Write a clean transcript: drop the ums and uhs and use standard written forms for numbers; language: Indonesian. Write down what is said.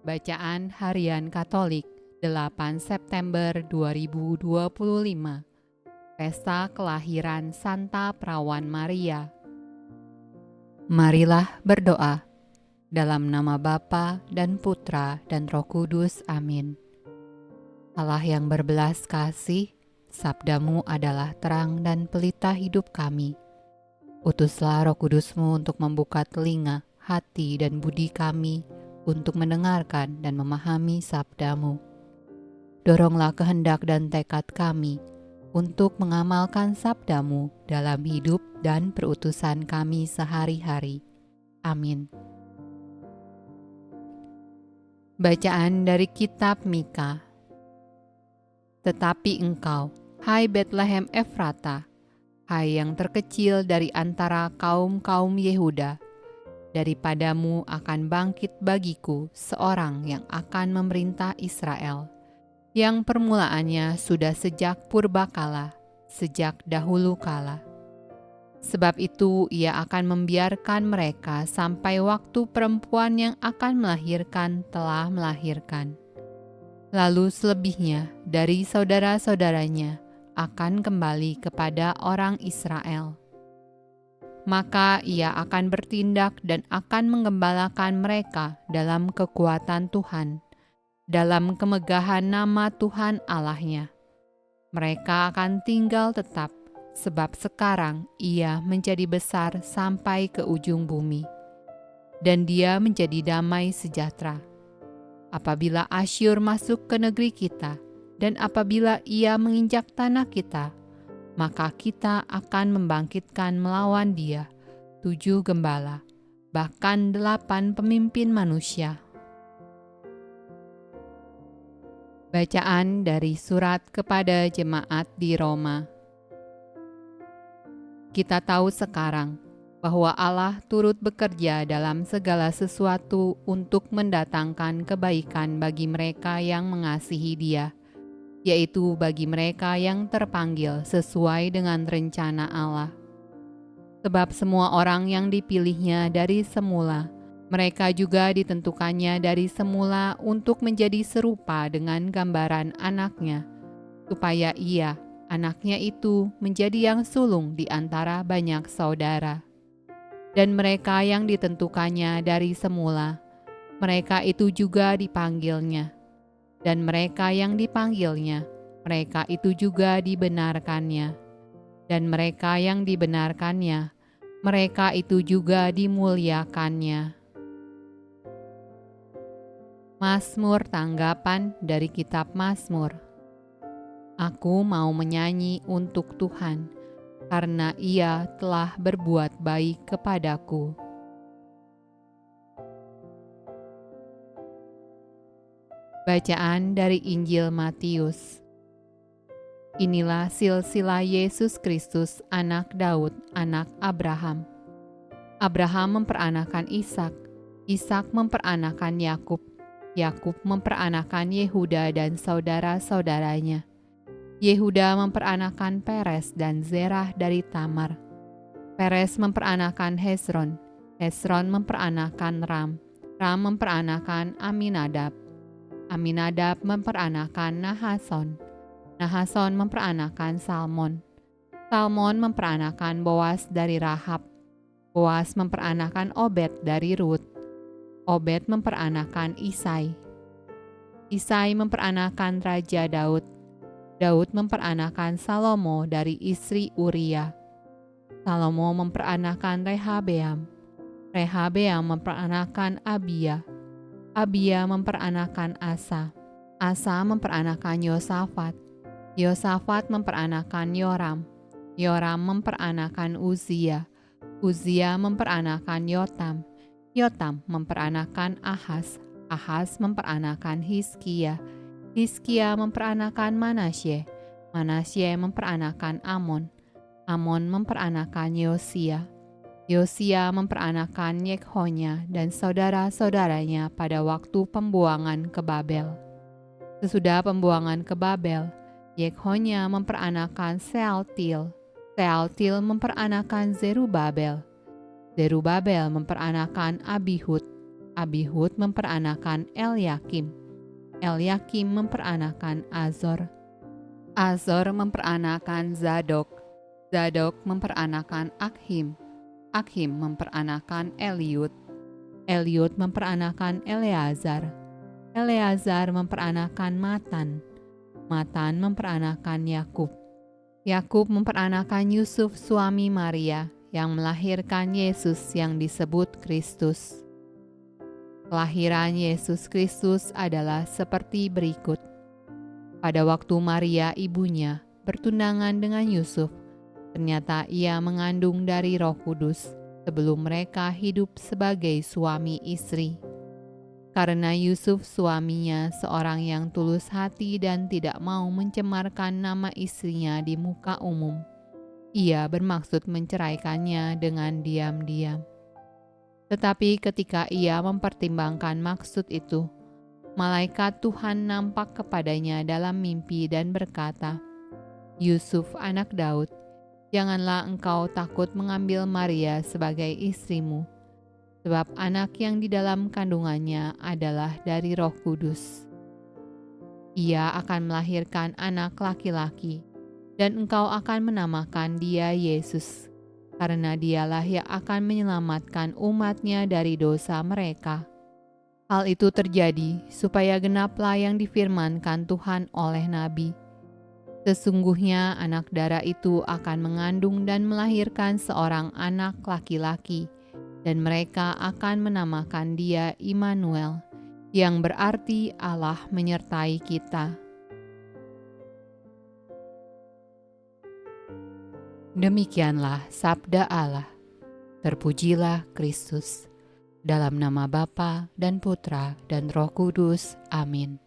Bacaan Harian Katolik 8 September 2025. Pesta Kelahiran Santa Perawan Maria. Marilah berdoa. Dalam nama Bapa dan Putra dan Roh Kudus. Amin. Allah yang berbelas kasih, sabdamu adalah terang dan pelita hidup kami. Utuslah Roh Kudusmu untuk membuka telinga, hati dan budi kami, untuk mendengarkan dan memahami sabdamu. Doronglah kehendak dan tekad kami untuk mengamalkan sabdamu dalam hidup dan perutusan kami sehari-hari. Amin. Bacaan dari Kitab Mika. Tetapi engkau, hai Betlehem Efrata, hai yang terkecil dari antara kaum-kaum Yehuda, daripadamu akan bangkit bagiku seorang yang akan memerintah Israel, yang permulaannya sudah sejak purbakala, sejak dahulu kala. Sebab itu ia akan membiarkan mereka sampai waktu perempuan yang akan melahirkan telah melahirkan. Lalu selebihnya dari saudara-saudaranya akan kembali kepada orang Israel. Maka ia akan bertindak dan akan menggembalakan mereka dalam kekuatan Tuhan, dalam kemegahan nama Tuhan Allahnya. Mereka akan tinggal tetap, sebab sekarang ia menjadi besar sampai ke ujung bumi, dan dia menjadi damai sejahtera. Apabila Asyur masuk ke negeri kita, dan apabila ia menginjak tanah kita, maka kita akan membangkitkan melawan dia 7 gembala, bahkan 8 pemimpin manusia. Bacaan dari surat kepada jemaat di Roma. Kita tahu sekarang bahwa Allah turut bekerja dalam segala sesuatu untuk mendatangkan kebaikan bagi mereka yang mengasihi Dia, yaitu bagi mereka yang terpanggil sesuai dengan rencana Allah. Sebab semua orang yang dipilihnya dari semula, mereka juga ditentukannya dari semula untuk menjadi serupa dengan gambaran anaknya, supaya ia, anaknya itu, menjadi yang sulung di antara banyak saudara. Dan mereka yang ditentukannya dari semula, mereka itu juga dipanggilnya. Dan mereka yang dipanggilnya, mereka itu juga dibenarkannya. Dan mereka yang dibenarkannya, mereka itu juga dimuliakannya. Mazmur tanggapan dari Kitab Mazmur. Aku mau menyanyi untuk Tuhan, karena Ia telah berbuat baik kepadaku. Bacaan dari Injil Matius. Inilah silsilah Yesus Kristus, anak Daud, anak Abraham. Abraham memperanakan Ishak, Ishak memperanakan Yakub, Yakub memperanakan Yehuda dan saudara-saudaranya. Yehuda memperanakan Peres dan Zerah dari Tamar. Peres memperanakan Hezron, Hezron memperanakan Ram, Ram memperanakan Aminadab, Aminadab memperanakan Nahason, Nahason memperanakan Salmon, Salmon memperanakan Boas dari Rahab, Boas memperanakan Obed dari Rut, Obed memperanakan Isai, Isai memperanakan Raja Daud, Daud memperanakan Salomo dari istri Uria, Salomo memperanakan Rehabeam, Rehabeam memperanakan Abia, Abia memperanakan Asa, Asa memperanakan Yosafat, Yosafat memperanakan Yoram, Yoram memperanakan Uzia, Uzia memperanakan Yotam, Yotam memperanakan Ahaz, Ahaz memperanakan Hizkia, Hizkia memperanakan Manasye, Manasye memperanakan Amon, Amon memperanakan Yosia, Yosia memperanakan Yekhonya dan saudara-saudaranya pada waktu pembuangan ke Babel. Sesudah pembuangan ke Babel, Yekhonya memperanakan Sealtil, Sealtil memperanakan Zerubabel, Zerubabel memperanakan Abihud, Abihud memperanakan Elyakim. Elyakim memperanakan Azor. Azor memperanakan Zadok. Zadok memperanakan Akhim. Akhim memperanakan Eliud. Eliud memperanakan Eleazar. Eleazar memperanakan Matan. Matan memperanakan Yakub. Yakub memperanakan Yusuf suami Maria yang melahirkan Yesus yang disebut Kristus. Kelahiran Yesus Kristus adalah seperti berikut. Pada waktu Maria ibunya bertunangan dengan Yusuf, ternyata ia mengandung dari Roh Kudus sebelum mereka hidup sebagai suami istri. Karena Yusuf suaminya seorang yang tulus hati dan tidak mau mencemarkan nama istrinya di muka umum, ia bermaksud menceraikannya dengan diam-diam. Tetapi ketika ia mempertimbangkan maksud itu, malaikat Tuhan nampak kepadanya dalam mimpi dan berkata, "Yusuf anak Daud, janganlah engkau takut mengambil Maria sebagai istrimu, sebab anak yang di dalam kandungannya adalah dari Roh Kudus. Ia akan melahirkan anak laki-laki, dan engkau akan menamakan dia Yesus, karena dialah yang akan menyelamatkan umatnya dari dosa mereka." Hal itu terjadi supaya genaplah yang difirmankan Tuhan oleh nabi. Sesungguhnya anak darah itu akan mengandung dan melahirkan seorang anak laki-laki, dan mereka akan menamakan dia Immanuel, yang berarti Allah menyertai kita. Demikianlah sabda Allah. Terpujilah Kristus. Dalam nama Bapa dan Putra dan Roh Kudus. Amin.